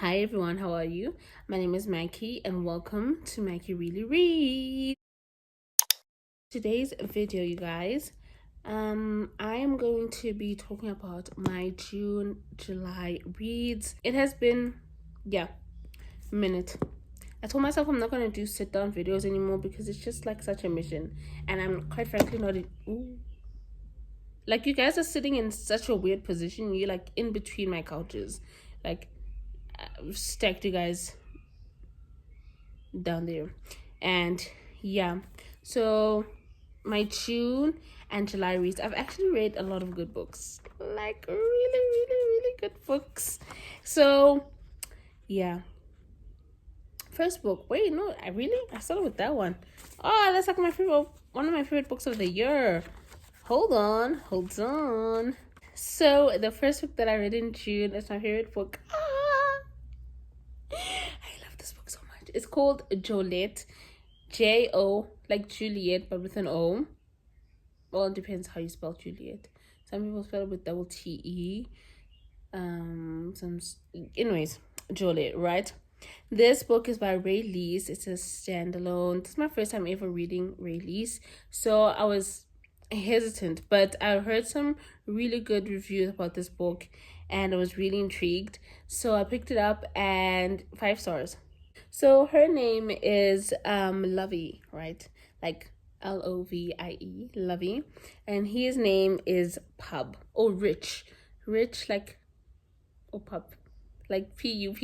Hi everyone, how are you? My name is Mikey and welcome to Mikey Really Read. Today's video, you guys, I am going to be talking about my July reads. It has been, a minute. I told myself I'm not going to do sit down videos anymore because it's just like such a mission, and I'm quite frankly not. Ooh. Like, you guys are sitting in such a weird position. You're like in between my couches, like stacked, you guys down there. And yeah, so my June and July reads, I've actually read a lot of good books, like really, really, really good books. So yeah, first book, wait, no, I started with that one. Oh, that's like one of my favorite books of the year. Hold on. So the first book that I read in June is my favorite book. I love this book so much. It's called Jolette. J-O, like Juliet, but with an O. Well, it depends how you spell Juliet. Some people spell it with double T-E. Anyways, Jolette, right? This book is by Ray Lees. It's a standalone. This is my first time ever reading Ray Lees. So I was hesitant, but I heard some really good reviews about this book and I was really intrigued. So I picked it up and 5 stars. So her name is Lovey, right? Like Lovie, Lovey. And his name is Pub or Rich. Rich like or Pub. Like PUP.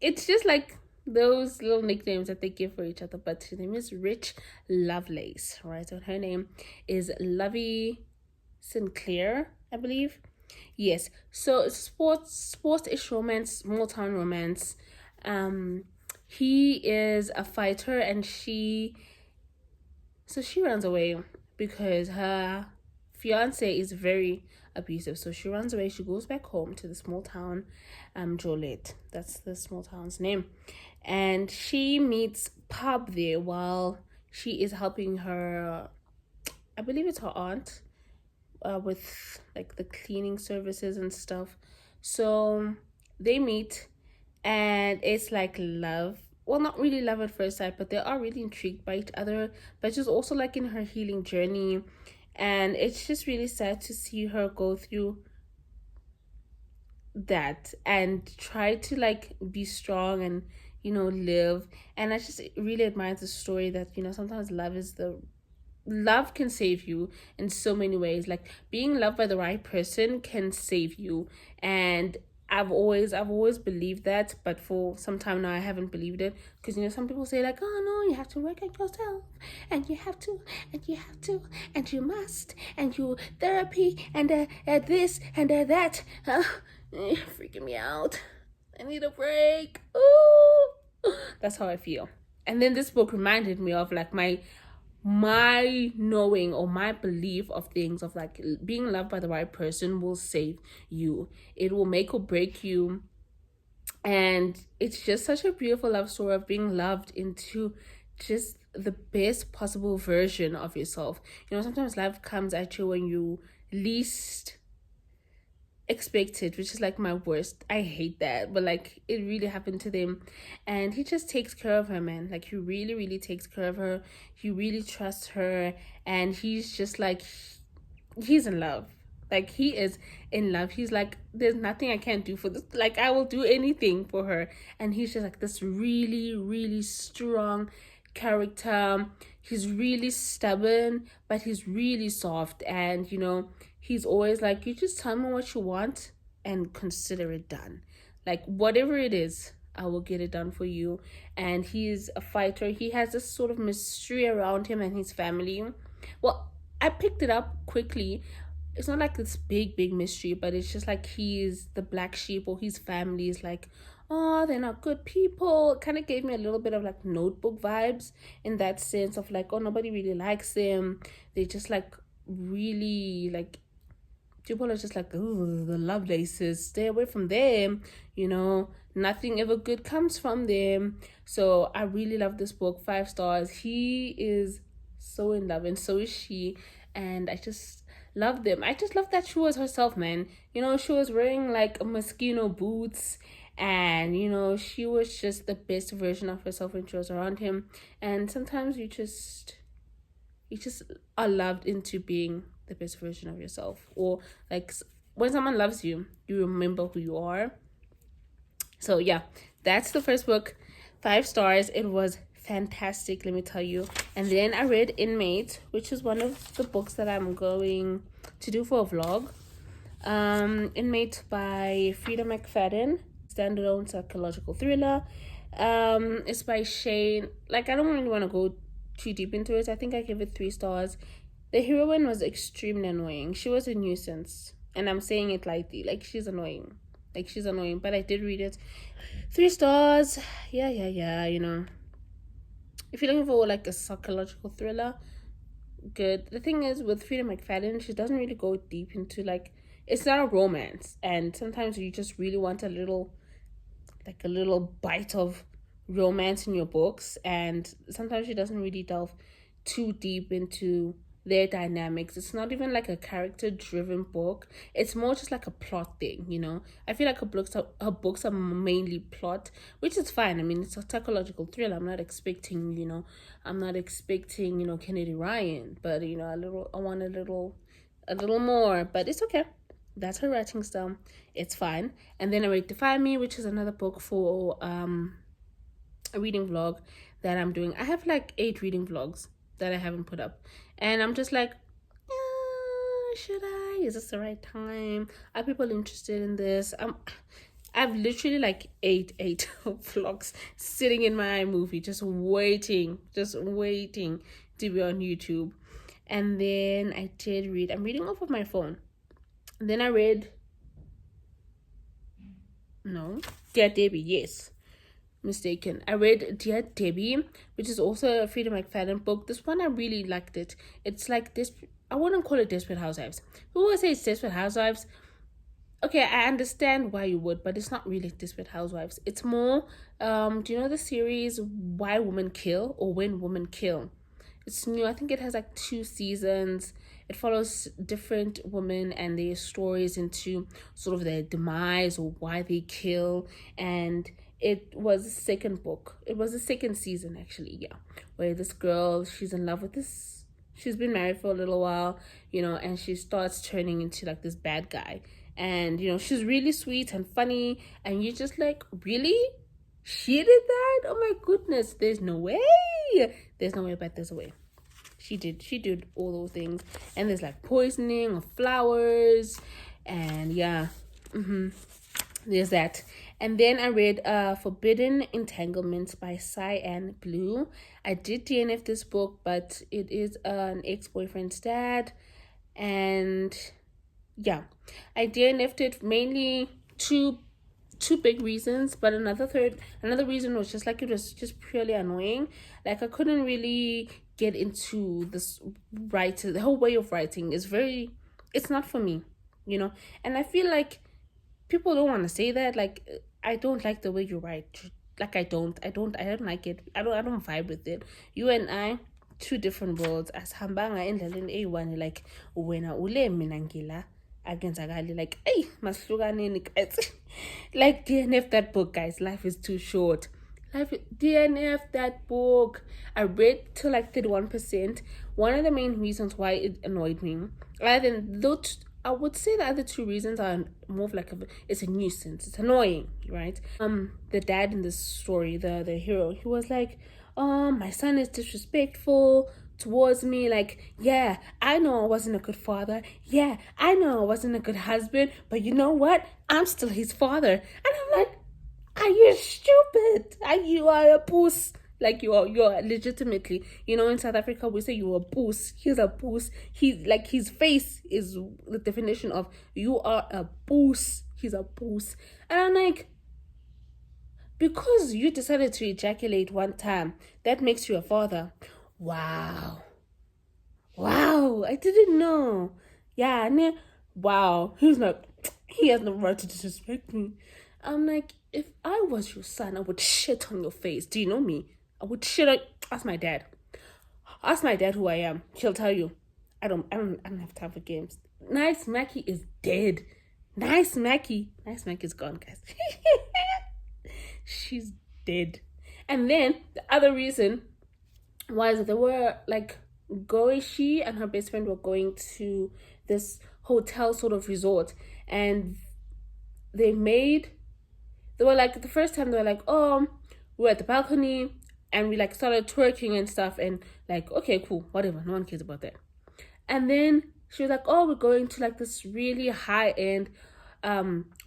It's just like those little nicknames that they give for each other, but his name is Rich Lovelace, right? So her name is Lovey Sinclair, I believe. Yes. So it's sports-ish romance, small town romance. He is a fighter and she runs away because her fiance is very abusive. So she runs away. She goes back home to the small town, Joliet. That's the small town's name. And she meets Pub there while she is helping her, I believe it's her aunt, with like the cleaning services and stuff. So they meet and it's like love. Well, not really love at first sight, but they are really intrigued by each other. But she's also like in her healing journey, and it's just really sad to see her go through that and try to like be strong and live. And I just really admire the story that sometimes love can save you in so many ways. Like being loved by the right person can save you. And I've always believed that, but for some time now I haven't believed it because some people say like, oh no, you have to work at yourself and you have to and you must and you therapy and this and that. Freaking me out. I need a break. Ooh, that's how I feel. And then this book reminded me of like my knowing or my belief of things, of like being loved by the right person will save you. It will make or break you. And it's just such a beautiful love story of being loved into just the best possible version of yourself. Sometimes life comes at you when you least expected, which is like my worst. I hate that, but like it really happened to them. And he just takes care of her, man. Like he really, really takes care of her. He really trusts her, and he's just like he's in love. Like he is in love. He's like, there's nothing I can't do for this. Like I will do anything for her. And he's just like this really, really strong character. He's really stubborn, but he's really soft. And he's always like, you just tell me what you want and consider it done. Like whatever it is, I will get it done for you. And he's a fighter. He has this sort of mystery around him and his family. Well, I picked it up quickly. It's not like this big mystery, but it's just like he's the black sheep, or his family is like, oh, they're not good people. It kind of gave me a little bit of like Notebook vibes in that sense of like, oh, nobody really likes them. They just like really like, people are just like, oh, the Lovelaces, stay away from them. Nothing ever good comes from them. So I really love this book. 5 stars. He is so in love and so is she. And I just love them. I just love that she was herself, man. She was wearing like Moschino boots And she was just the best version of herself when she was around him. And sometimes you just are loved into being the best version of yourself, or like when someone loves you, you remember who you are. So yeah, that's the first book. 5 stars. It was fantastic, let me tell you. And then I read Inmate, which is one of the books that I'm going to do for a vlog. Inmate by Frida McFadden, standalone psychological thriller. It's by Shane. Like, I don't really want to go too deep into it. I think I give it 3 stars. The heroine was extremely annoying. She was a nuisance, and I'm saying it lightly. Like, she's annoying. But I did read it. 3 stars. Yeah. If you're looking for like a psychological thriller, good. The thing is with Frida McFadden, she doesn't really go deep into like, it's not a romance, and sometimes you just really want a little bite of romance in your books, and sometimes she doesn't really delve too deep into their dynamics. It's not even like a character driven book. It's more just like a plot thing. I feel like her books are mainly plot, which is fine. I mean, it's a psychological thriller. I'm not expecting Kennedy Ryan, but I want a little more, but it's okay. That's her writing style. It's fine. And then I read Defy Me, which is another book for a reading vlog that I'm doing. I have like 8 reading vlogs that I haven't put up, and I'm just like, should I? Is this the right time? Are people interested in this? I've literally like eight vlogs sitting in my movie, just waiting to be on YouTube. And then I did read. I'm reading off of my phone. Then I read. No, Dear Debbie. Yes, mistaken. I read Dear Debbie, which is also a Frida McFadden book. This one I really liked it. It's like this. I wouldn't call it Desperate Housewives. Who would say it's Desperate Housewives? Okay, I understand why you would, but it's not really Desperate Housewives. It's more. Do you know the series Why Women Kill or When Women Kill? It's new. I think it has like 2 seasons. It follows different women and their stories into sort of their demise or why they kill. And it was the second book. It was the second season, actually, yeah. Where this girl, she's in love with this. She's been married for a little while, and she starts turning into like this bad guy. And, she's really sweet and funny. And you're just like, really? She did that? Oh my goodness. There's no way. There's no way, but there's a way. She did all those things. And there's like poisoning of flowers. And yeah. There's that. And then I read Forbidden Entanglements by Cyan Blue. I did DNF this book, but it is an ex-boyfriend's dad. And yeah, I DNF'd it mainly two big reasons, but another reason was just like, it was just purely annoying. Like, I couldn't really get into this writer. The whole way of writing is it's not for me, and I feel like people don't want to say that. Like, I don't like the way you write. Like, I don't like it. I don't vibe with it. You and I, 2 different worlds. As hambanga endlaleni eyi-one, like wena ule mina ngila akenzakali, like, hey, masihlukaneni guys. Like, DNF that book, guys. Life is too short. DNF that book. I read to like 31%. One of the main reasons why it annoyed me, other than those, I would say the other 2 reasons are more of like it's a nuisance. It's annoying, right? The dad in this story, the hero, he was like, my son is disrespectful towards me. Like, yeah, I know I wasn't a good father. Yeah, I know I wasn't a good husband, but you know what? I'm still his father. And I'm like, are you stupid? You are a puss. Like, you're legitimately, in South Africa we say you're a puss. He's a puss. He's like, his face is the definition of you are a puss. He's a puss. And I'm like, because you decided to ejaculate one time, that makes you a father. Wow, I didn't know. Yeah, wow. He has no right to disrespect me. I'm like, if I was your son, I would shit on your face. Do you know me? I would shit on. Ask my dad. Ask my dad who I am. He'll tell you. I don't have time for games. Nice Mackie is dead. Nice Mackie's gone, guys. She's dead. And then the other reason was they were like going, she and her best friend were going to this hotel sort of resort, and they made, they were like, the first time they were like, oh, we're at the balcony, and we like started twerking and stuff, and like, okay, cool, whatever, no one cares about that. And then she was like, oh, we're going to like this really high end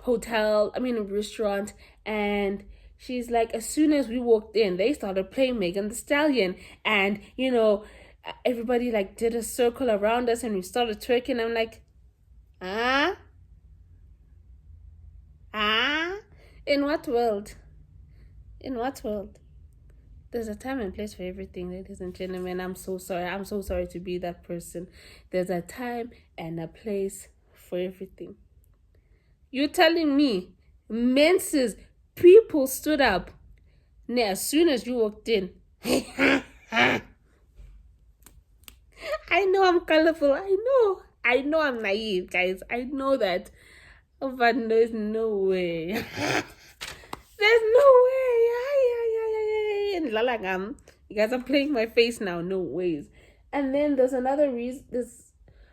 hotel, I mean a restaurant. And she's like, as soon as we walked in, they started playing Megan the Stallion, and everybody like did a circle around us, and we started twerking. I'm like, ah, ah, in what world? In what world? There's a time and place for everything, ladies and gentlemen. I'm so sorry. I'm so sorry to be that person. There's a time and a place for everything. You're telling me menses, people stood up as soon as you walked in. I know I'm colorful. I know I'm naive, guys. I know that. But there's no way. There's no way. And lalagam. You guys are playing my face now. No ways. And then there's another reason.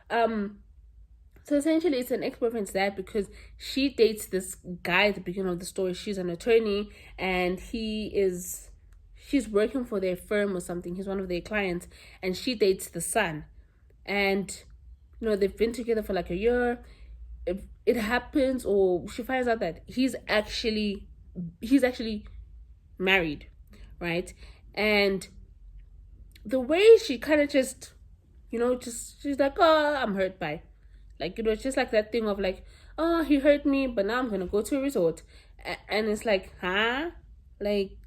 So essentially, it's an ex-boyfriend's dad, because she dates this guy at the beginning of the story. She's an attorney, and she's working for their firm or something. He's one of their clients, and she dates the son. And they've been together for like a year. It happens, or she finds out that he's actually married, right? And the way she kind of just she's like, oh, I'm hurt by, like, it's just like that thing of like, oh, he hurt me, but now I'm gonna go to a resort. And it's like, huh? Like,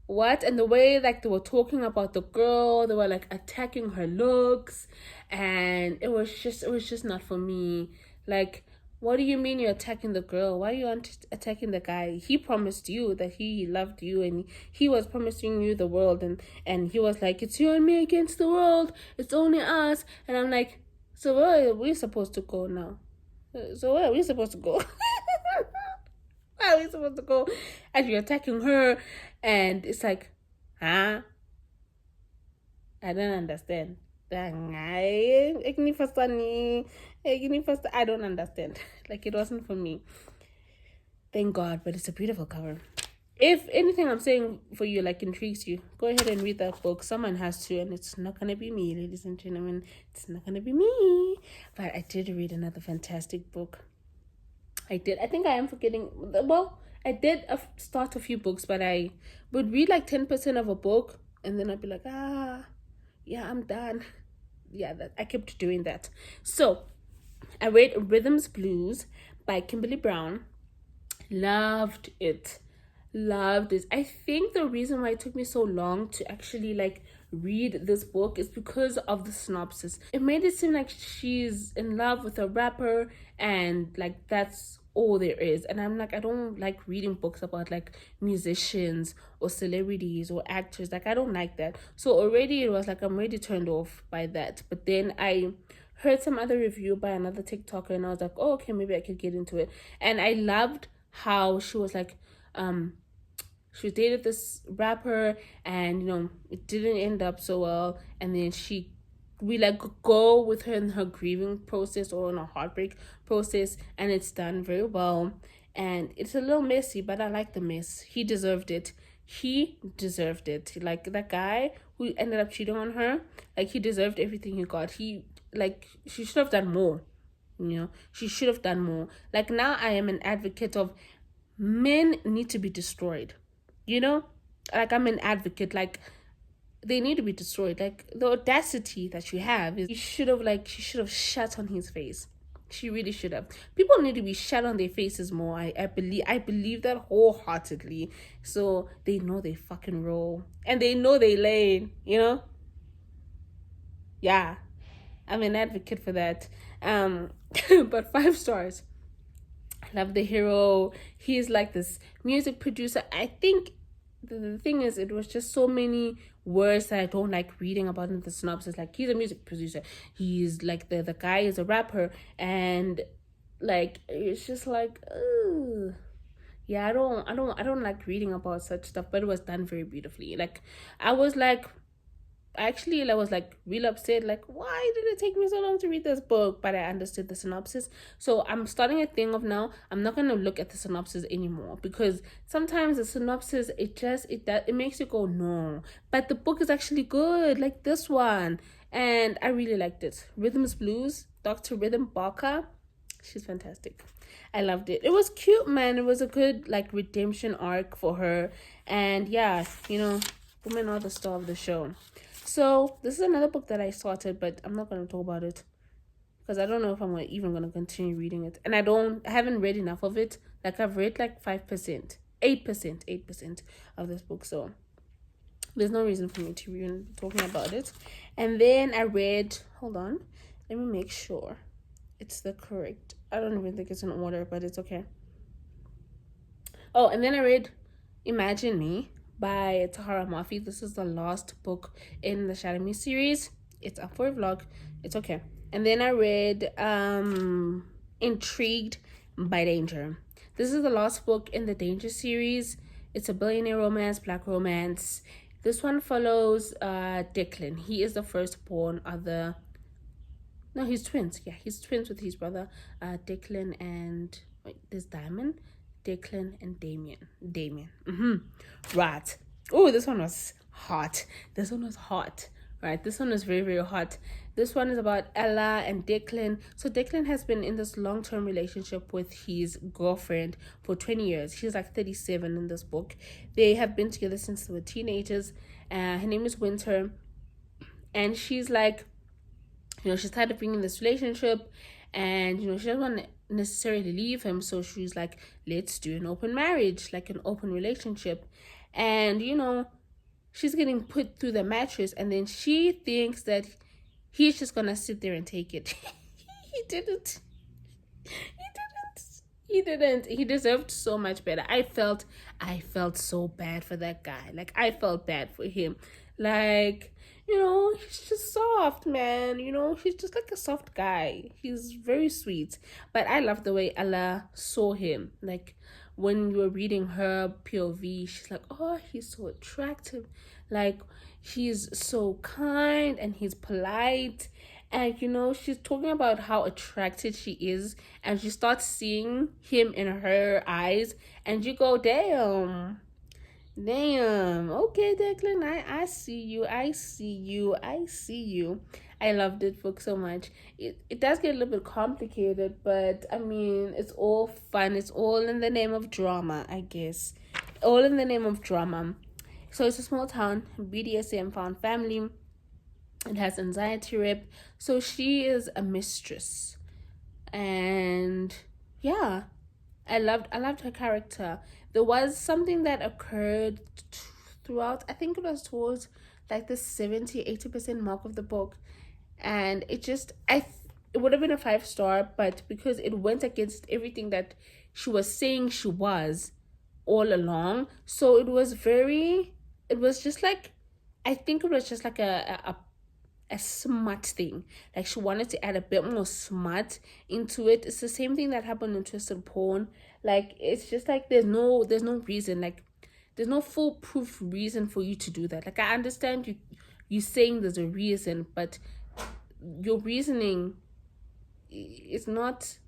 what? And the way like they were talking about the girl, they were like attacking her looks, and it was just not for me. Like, what do you mean you're attacking the girl? Why are you attacking the guy? He promised you that he loved you, and he was promising you the world, and he was like, it's you and me against the world, it's only us. And I'm like, so where are we supposed to go now? So where are we supposed to go? Where are we supposed to go? And you're attacking her, and it's like, huh? I don't understand. I don't understand. Like, it wasn't for me. Thank God, but it's a beautiful cover. If anything I'm saying for you like intrigues you, go ahead and read that book. Someone has to, and it's not gonna be me, ladies and gentlemen. It's not gonna be me. But I did read another fantastic book. I did. I think I am forgetting. Well, I did start a few books, but I would read like 10% of a book, and then I'd be like, yeah, I'm done. Yeah, I kept doing that. So I read Rhythms Blues by Kimberly Brown. Loved it. I think the reason why it took me so long to actually like read this book is because of the synopsis. It made it seem like she's in love with a rapper, and like that's all there is. And I'm like, I don't like reading books about like musicians or celebrities or actors. Like, I don't like that. So already it was like, I'm already turned off by that. But then I heard some other review by another TikToker, and I was like, oh, okay, maybe I could get into it. And I loved how she was like, she dated this rapper, and it didn't end up so well, and then we like go with her in her grieving process or in a heartbreak process, and it's done very well. And it's a little messy, but I like the mess. He deserved it. Like, that guy who ended up cheating on her, like, he deserved everything he got. She should have done more. She should have done more. Like, now I am an advocate of men need to be destroyed. Like, I'm an advocate. Like, they need to be destroyed. Like, the audacity that you have is, she should have shat on his face. She really should have. People need to be shat on their faces more. I believe that wholeheartedly. So they know they fucking roll, and they know they lay. Yeah, I'm an advocate for that. But 5 stars. I love the hero. He's like this music producer. I think the thing is, it was just so many words that I don't like reading about in the synopsis. Like, he's a music producer. He's like, the guy is a rapper, and like, it's just like, ugh. Yeah, I don't like reading about such stuff, but it was done very beautifully. Like, I was like, actually, I was like real upset, like, why did it take me so long to read this book? But I understood the synopsis. So I'm starting a thing of now, I'm not gonna look at the synopsis anymore, because sometimes the synopsis, it makes you go no, but the book is actually good, like this one. And I really liked it. Rhythms Blues, Dr. Rhythm Barker, she's fantastic. I loved it. It was cute, man. It was a good like redemption arc for her. And yeah, women are the star of the show. So this is another book that I started, but I'm not gonna talk about it because I don't know if I'm even gonna continue reading it. And I haven't read enough of it. Like, I've read like 5%, 8% of this book. So there's no reason for me to even be talking about it. And then I read, hold on, let me make sure it's the correct. I don't even think it's in order, but it's okay. Oh, and then I read Imagine Me by Tahara Mafi. This is the last book in the Shadow Me series. It's up for a vlog. It's okay. And then I read Intrigued by Danger. This is the last book in the Danger series. It's a billionaire romance, black romance. This one follows Declan. He is the firstborn of the... No, he's twins. Yeah, he's twins with his brother, Declan and... Wait, there's Diamond. Declan and Damien. Right. Oh, this one was hot. Right. This one was very, very hot. This one is about Ella and Declan. So Declan has been in this long-term relationship with his girlfriend for 20 years. She's like 37 in this book. They have been together since they were teenagers. Her name is Winter. And she's like, she's tired of being in this relationship, and she doesn't want to necessarily leave him. So she's like, let's do an open marriage, like an open relationship. And she's getting put through the mattress, and then she thinks that he's just gonna sit there and take it. He didn't. He deserved so much better. I felt so bad for that guy. Like, I felt bad for him. Like, he's just soft, man. He's just like a soft guy. He's very sweet. But I love the way Ella saw him. Like, when you were reading her POV, she's like, oh, he's so attractive. Like, he's so kind and he's polite. And she's talking about how attracted she is, and she starts seeing him in her eyes, and you go, damn, okay, Declan, I see you, I loved it book so much. It does get a little bit complicated, but I mean, it's all fun. It's all in the name of drama, I guess. All in the name of drama. So it's a small town, BDSM found family. It has anxiety rep. So she is a mistress. And yeah, I loved her character. There was something that occurred throughout, I think it was towards like the 70-80% mark of the book. And it would have been a 5-star, but because it went against everything that she was saying she was all along. So it was just like, I think it was just like a smut thing. Like, she wanted to add a bit more smut into it. It's the same thing that happened in Twisted Porn. Like, it's just like there's no reason. Like, there's no foolproof reason for you to do that. Like, I understand you saying there's a reason, but your reasoning is not...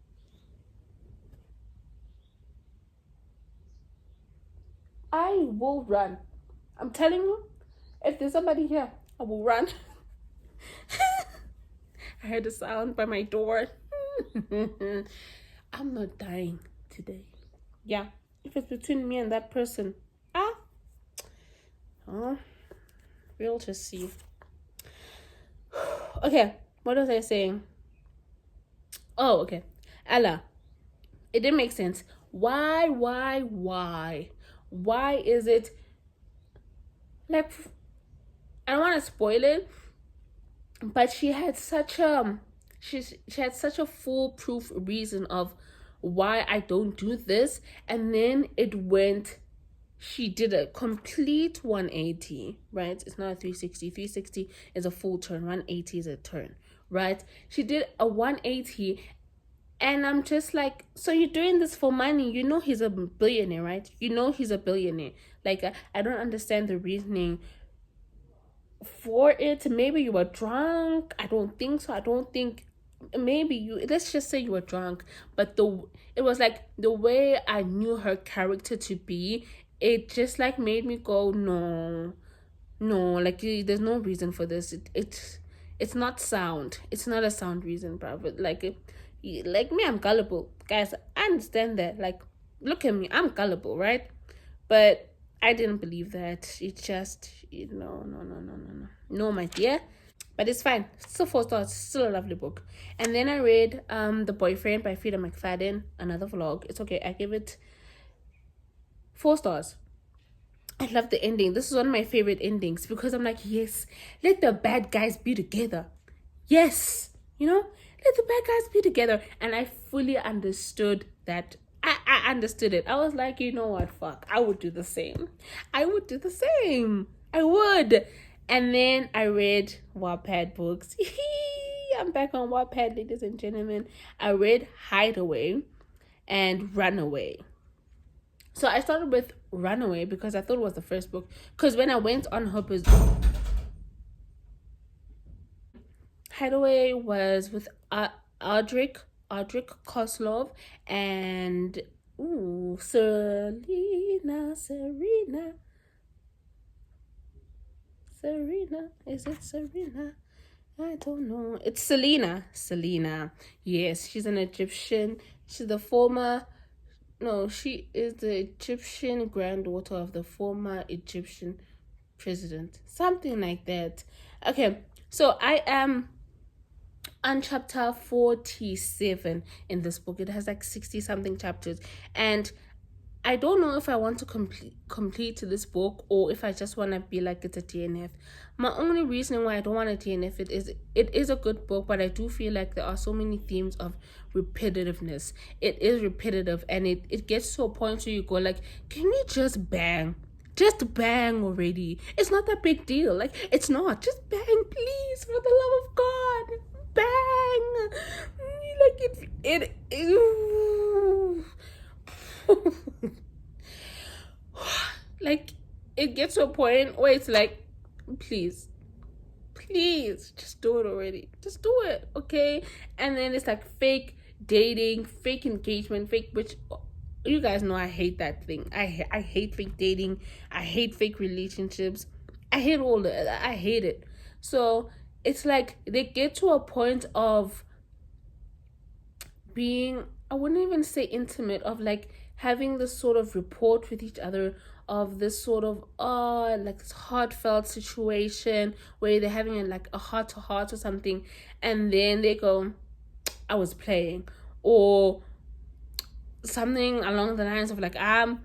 I will run. I'm telling you, if there's somebody here, I will run. I heard a sound by my door. I'm not dying today. Yeah, if it's between me and that person, we'll just see. Okay, what was I saying? Oh, okay. Ella, it didn't make sense. Why is it like... I don't want to spoil it, but she had such a foolproof reason of why I don't do this, and then she did a complete 180, right? It's not a 360. 360 is a full turn. 180 is a turn, right? She did a 180, And I'm just like, so you're doing this for money? You know he's a billionaire, right? You know he's a billionaire. Like, I don't understand the reasoning for it. Maybe you were drunk. I don't think so. I don't think, maybe you, let's just say you were drunk, but it was like the way I knew her character to be, it just like made me go, no, no, like there's no reason for this. It's not sound. It's not a sound reason, bro. But like like me, I'm gullible, guys. I understand that. Like, look at me, I'm gullible, right? But I didn't believe that. It just, no, no, no, no, no, no, no, my dear. But it's fine. Still 4 stars. Still a lovely book. And then I read The Boyfriend by Frida McFadden, another vlog. It's okay. I give it 4 stars. I love the ending. This is one of my favorite endings because I'm like, yes, let the bad guys be together. Yes, let the bad guys be together. And I fully understood that. I understood it. I was like, you know what, fuck, I would do the same. I would do the same. I would. And then I read Wattpad books. I'm back on Wattpad, ladies and gentlemen. I read Hideaway and Runaway. So I started with Runaway because I thought it was the first book. Because when I went on Hopper's, Hideaway was with Audric Koslov and Serena. Is it Serena? I don't know. It's Selena. Yes, she's an Egyptian. She's the former. No, she is the Egyptian granddaughter of the former Egyptian president. Something like that. Okay, so I am on chapter 47 in this book. It has like 60 something chapters. And I don't know if I want to complete this book or if I just want to be like it's a DNF. My only reason why I don't want to DNF it is a good book, but I do feel like there are so many themes of repetitiveness. It is repetitive and it gets to a point where you go like, can you just bang? Just bang already. It's not that big deal. Like, it's not. Just bang, please, for the love of God. Bang. Like like it gets to a point where it's like, please just do it already, just do it, okay? And then it's like fake dating, fake engagement, fake, which you guys know I hate that thing. I hate fake dating. I hate fake relationships. I hate all that. I hate it. So it's like they get to a point of being, I wouldn't even say intimate, of like having this sort of rapport with each other, of this sort of like this heartfelt situation where they're having like a heart to heart or something, and then they go, I was playing, or something along the lines of like I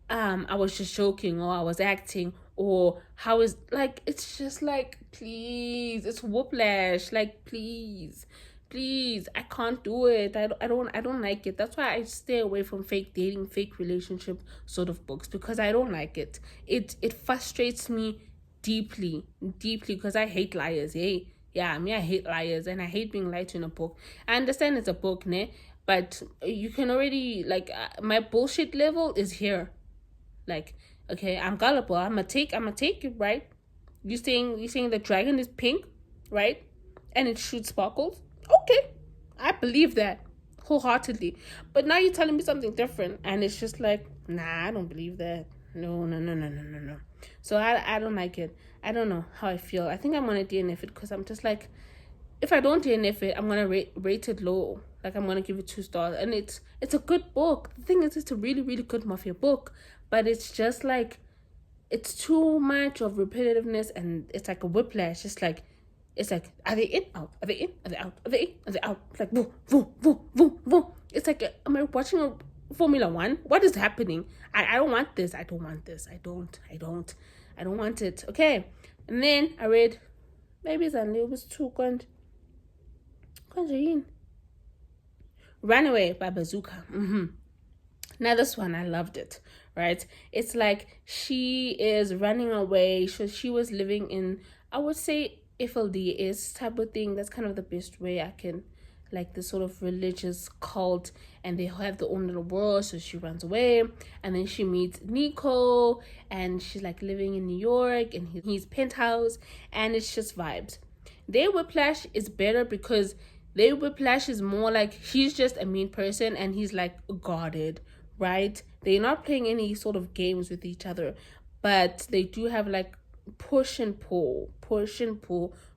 was just joking, or I was acting, or how is, like, it's just like, please, it's whiplash, like, please, I can't do it. I don't like it. That's why I stay away from fake dating, fake relationship sort of books, because I don't like it. It frustrates me deeply, because I hate liars. Hey, yeah, me, I hate liars, and I hate being lied to in a book. I understand it's a book, ne, but you can already, like, my bullshit level is here. Like, okay, I'm gullible. I'm gonna take it, right? You saying the dragon is pink, right? And it shoots sparkles. Okay, I believe that wholeheartedly. But now you're telling me something different, and it's just like, nah, I don't believe that. No, no, no, no, no, no, no. So I don't like it. I don't know how I feel. I think I'm gonna DNF it because I'm just like, if I don't DNF it, I'm gonna rate it low. Like, I'm gonna give it 2 stars, and it's a good book. The thing is, it's a really, really good mafia book, but it's just like, it's too much of repetitiveness, and it's like a whiplash. It's like, are they in, out? Are they in? Are they out? Are they in? Are they out? It's like, boom, boom, boom, boom, boom. It's like, am I watching a Formula One? What is happening? I don't want this. I don't want this. I don't want it. Okay. And then I read, maybe it's a little bit too good. Runaway by Bazooka. Now this one, I loved it, right? It's like she is running away. So she was living in, I would say, FLDS type of thing. That's kind of the best way I can like this sort of religious cult, and they have their own little world. So she runs away, and then she meets Nico, and she's like living in New York, and he's penthouse, and it's just vibes. They Whiplash is better because they Whiplash is more like he's just a mean person and he's like guarded, right? They're not playing any sort of games with each other, but they do have like push and pull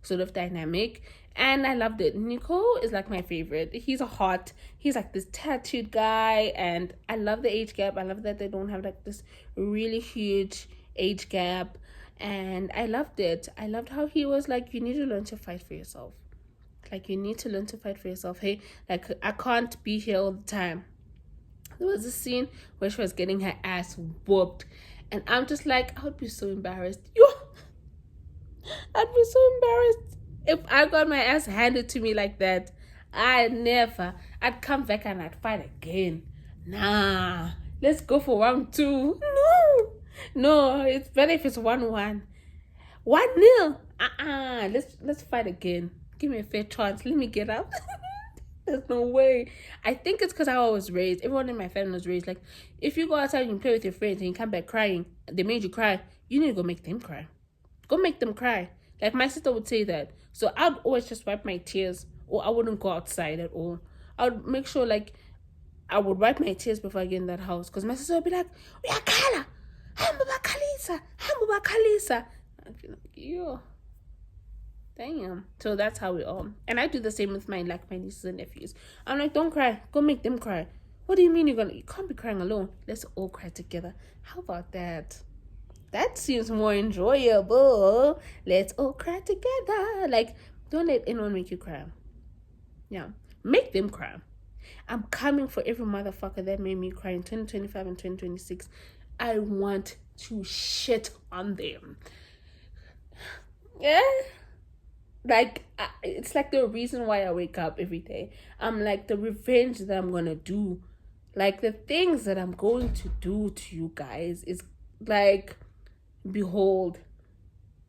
sort of dynamic. And I loved it. Nico is like my favorite. He's like this tattooed guy, and I love the age gap. I love that they don't have like this really huge age gap. And I loved it. I loved how he was like, you need to learn to fight for yourself. Like, you need to learn to fight for yourself. Hey, like, I can't be here all the time. There was a scene where she was getting her ass whooped, and I'm just like, I would be so embarrassed. I'd be so embarrassed if I got my ass handed to me like that. I'd come back and I'd fight again. Nah, let's go for round 2. No, it's better if it's 1-1. 1-0. Let's fight again. Give me a fair chance. Let me get up. There's no way. I think it's because I was raised. Everyone in my family was raised like, if you go outside and you play with your friends and you come back crying, they made you cry, you need to go make them cry. Go make them cry. Like, my sister would say that. So I'd always just wipe my tears, or I wouldn't go outside at all. I would make sure like I would wipe my tears before I get in that house, because my sister would be like, "Uyakhala, hamba bakhalisa." I'd be like, yo. Damn. So that's how we are. And I do the same with my nieces and nephews. I'm like, don't cry. Go make them cry. What do you mean you can't be crying alone? Let's all cry together. How about that? That seems more enjoyable. Let's all cry together. Like, don't let anyone make you cry. Yeah. Make them cry. I'm coming for every motherfucker that made me cry in 2025 and 2026. I want to shit on them. Yeah. Like, it's like the reason why I wake up every day. I'm like, the revenge that I'm gonna do, like the things that I'm going to do to you guys is like, behold,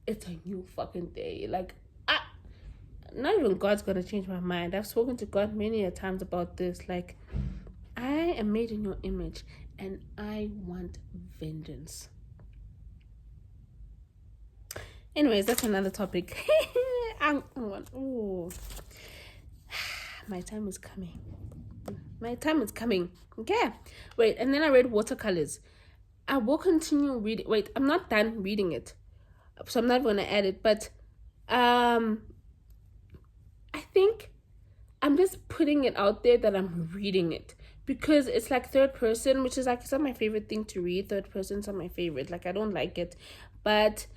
it's a new fucking day. Like, not even God's gonna change my mind. I've spoken to God many a times about this. Like, I am made in your image and I want vengeance. Anyways, that's another topic. My time is coming. Okay. Wait, and then I read Watercolors. I will continue reading. Wait, I'm not done reading it, so I'm not going to add it. But I think I'm just putting it out there that I'm reading it, because it's like third person, which is like, it's not my favorite thing to read. Third person's not my favorite. Like, I don't like it. But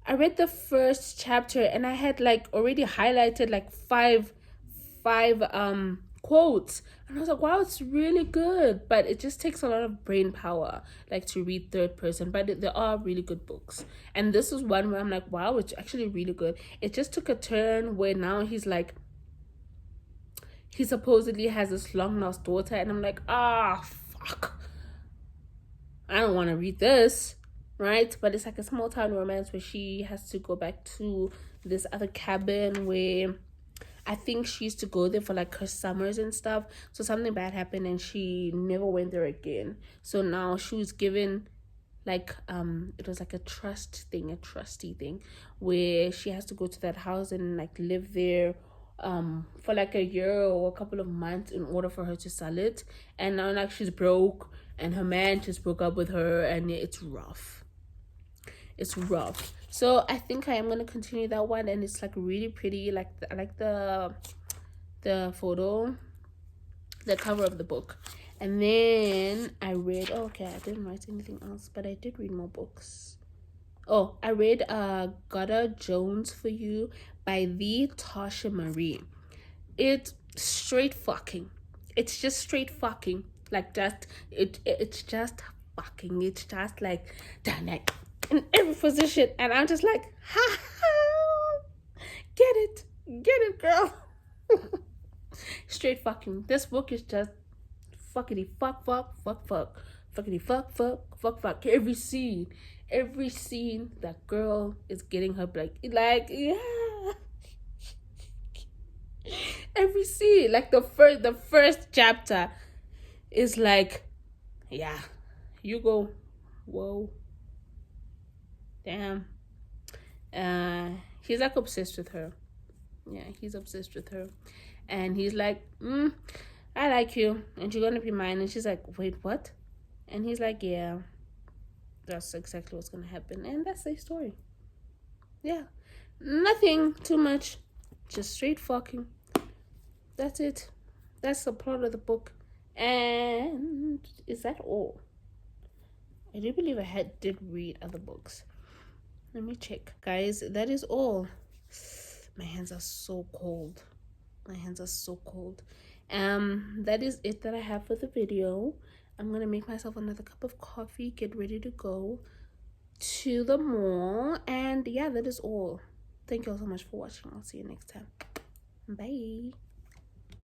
I read the first chapter and I had like already highlighted like five quotes, and I was like, wow, it's really good. But it just takes a lot of brain power, like, to read third person. But there are really good books, and this is one where I'm like, wow, it's actually really good. It just took a turn where now he's like, he supposedly has this long lost daughter, and I'm like, fuck, I don't want to read this, right? But it's like a small town romance where she has to go back to this other cabin where I think she used to go there for like her summers and stuff. So something bad happened and she never went there again. So now she was given like it was like a trustee thing where she has to go to that house and like live there for like a year or a couple of months in order for her to sell it. And now like she's broke and her man just broke up with her, and it's rough. So I think I am gonna continue that one, and it's like really pretty. Like, I like the photo, the cover of the book. And then I read, I didn't write anything else, but I did read more books. I read Gotta Jones for You by the Tasha Marie. It's straight fucking. It's just straight fucking. Like, just it's just fucking. It's just like done like in every position, and I'm just like, ha ha, get it, girl. Straight fucking. This book is just fuckity fuck fuckity fuck. Every scene that girl is getting her like yeah. Every scene, like the first chapter is like, yeah, you go, whoa, damn. Uh, he's like obsessed with her. Yeah, he's obsessed with her, and he's like, I like you, and you're gonna be mine. And she's like, wait, what? And he's like, yeah, that's exactly what's gonna happen, and that's the story. Yeah, nothing too much, just straight fucking. That's it. That's the plot of the book. And is that all? I do believe did read other books. Let me check. Guys, that is all. My hands are so cold. My hands are so cold. That is it that I have for the video. I'm gonna make myself another cup of coffee, get ready to go to the mall, and yeah, that is all. Thank you all so much for watching. I'll see you next time. Bye.